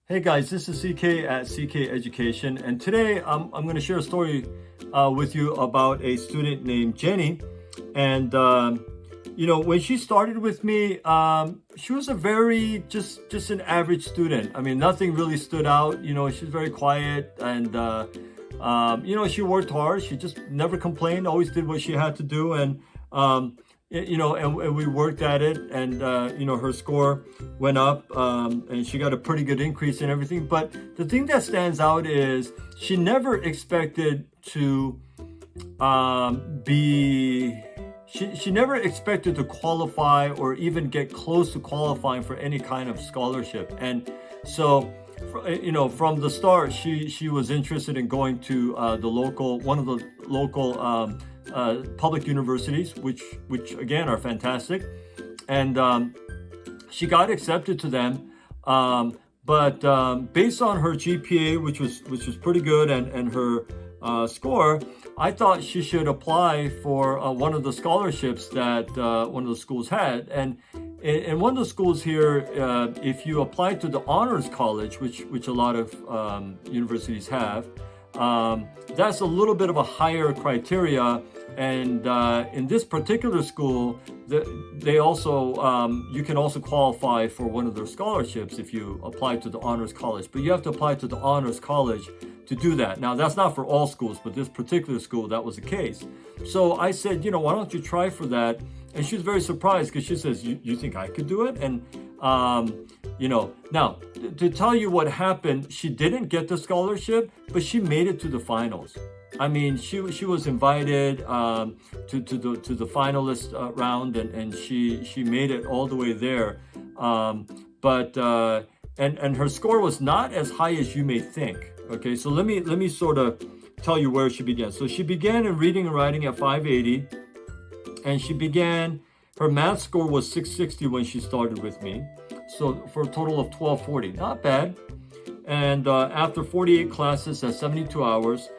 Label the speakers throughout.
Speaker 1: Hey guys, this is CK at CK Education, and today I'm going to share a story with you about a student named Jenny. And when she started with me, she was a very just an average student. I mean, nothing really stood out. She's very quiet, and she worked hard. She just never complained. Always did what she had to do, and and we worked at it, and her score went up, and she got a pretty good increase in everything. But the thing that stands out is she never expected to be. She never expected to qualify or even get close to qualifying for any kind of scholarship, and so. From the start, she was interested in going to one of the local public universities, which again are fantastic, and she got accepted to them. But based on her GPA, which was pretty good, and her score, I thought she should apply for one of the scholarships that one of the schools had. And in one of the schools here, if you apply to the honors college, which a lot of universities have, that's a little bit of a higher criteria. And in this particular school, they also you can also qualify for one of their scholarships if you apply to the honors college. But you have to apply to the honors college to do that. Now, that's not for all schools, but this particular school, that was the case. So I said, why don't you try for that? And she was very surprised because she says, you think I could do it? And, now, to tell you what happened, she didn't get the scholarship, but she made it to the finals. I mean, she was invited to the finalist round, and she made it all the way there. But her score was not as high as you may think. Okay, so let me sort of tell you where she began. So she began in reading and writing at 580, and her math score was 660 when she started with me. So for a total of 1240, not bad. And after 48 classes at 72 hours,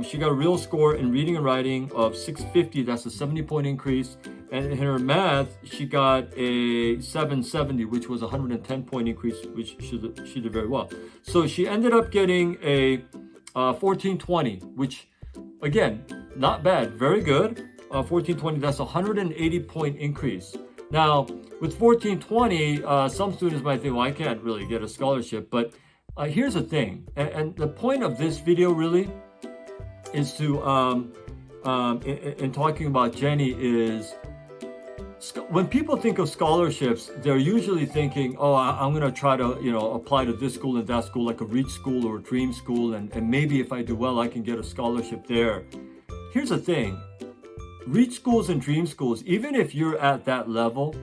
Speaker 1: she got a real score in reading and writing of 650. That's a 70-point increase. And in her math, she got a 770, which was a 110-point increase, which she did very well. So she ended up getting a 1420, which, again, not bad, very good. 1420, that's a 180-point increase. Now, with 1420, some students might think, well, I can't really get a scholarship. But here's the thing, and the point of this video really is to, in talking about Jenny, is when people think of scholarships, they're usually thinking, oh, I'm going to try to, apply to this school and that school, like a reach school or a dream school, and maybe if I do well, I can get a scholarship there. Here's the thing, reach schools and dream schools, even if you're at that level,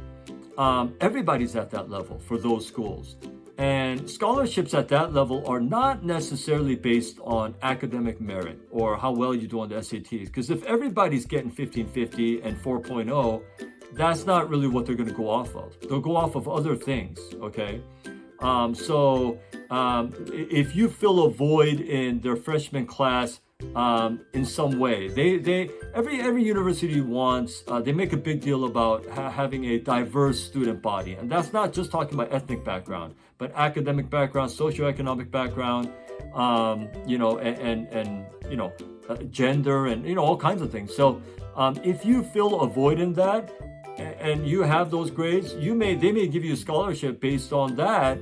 Speaker 1: everybody's at that level for those schools. And scholarships at that level are not necessarily based on academic merit or how well you do on the SATs. Because if everybody's getting 1550 and 4.0, that's not really what they're going to go off of. They'll go off of other things, okay? So if you fill a void in their freshman class in some way, every university wants, they make a big deal about having a diverse student body. And that's not just talking about ethnic background, but academic background, socioeconomic background, gender, and all kinds of things. So if you fill a void in that, and you have those grades, they may give you a scholarship based on that,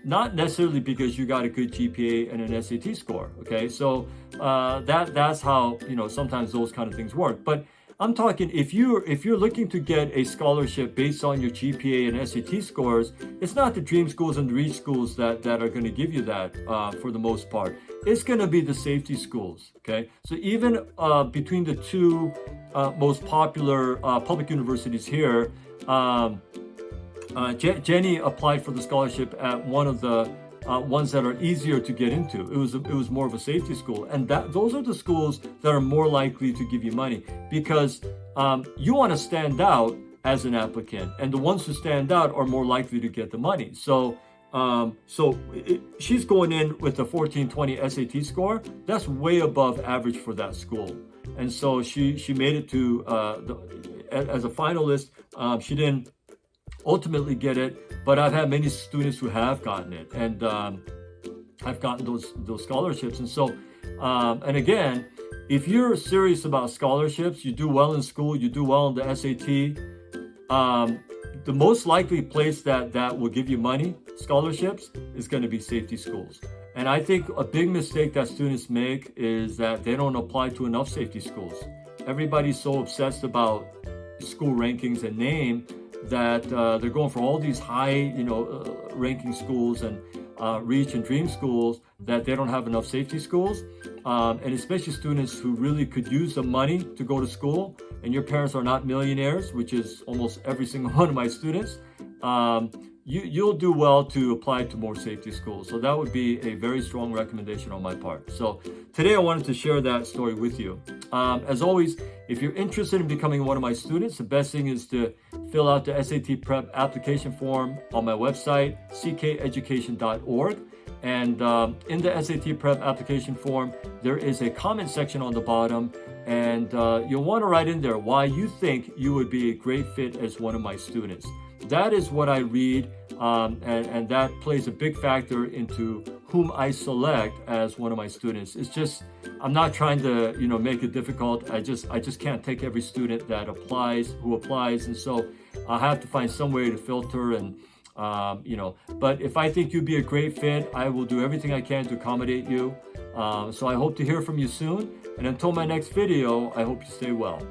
Speaker 1: not necessarily because you got a good GPA and an SAT score. Okay, so that's how sometimes those kind of things work. But I'm talking if you're looking to get a scholarship based on your GPA and SAT scores, it's not the dream schools and the reach schools that are going to give you that for the most part. It's going to be the safety schools. Okay, so even between the two most popular public universities here, Jenny applied for the scholarship at one of the ones that are easier to get into. It was more of a safety school, and those are the schools that are more likely to give you money because you want to stand out as an applicant, and the ones who stand out are more likely to get the money. So she's going in with a 1420 SAT score. That's way above average for that school, and so she made it to as a finalist. She didn't ultimately get it, but I've had many students who have gotten it, and I've gotten those scholarships. And so, and again, if you're serious about scholarships, you do well in school, you do well in the SAT, the most likely place that will give you money, scholarships, is going to be safety schools. And I think a big mistake that students make is that they don't apply to enough safety schools. Everybody's so obsessed about school rankings and name that they're going for all these high, ranking schools and reach and dream schools, that they don't have enough safety schools. And especially students who really could use the money to go to school, and your parents are not millionaires, which is almost every single one of my students, you'll do well to apply to more safety schools. So that would be a very strong recommendation on my part. So today I wanted to share that story with you. As always, if you're interested in becoming one of my students, the best thing is to fill out the SAT Prep application form on my website, ckeducation.org. And in the SAT Prep application form, there is a comment section on the bottom, and you'll want to write in there why you think you would be a great fit as one of my students. That is what I read, and that plays a big factor into whom I select as one of my students. It's just, I'm not trying to, make it difficult. I just can't take every student that applies, and so I have to find some way to filter and, but if I think you'd be a great fit, I will do everything I can to accommodate you. So I hope to hear from you soon. And until my next video, I hope you stay well.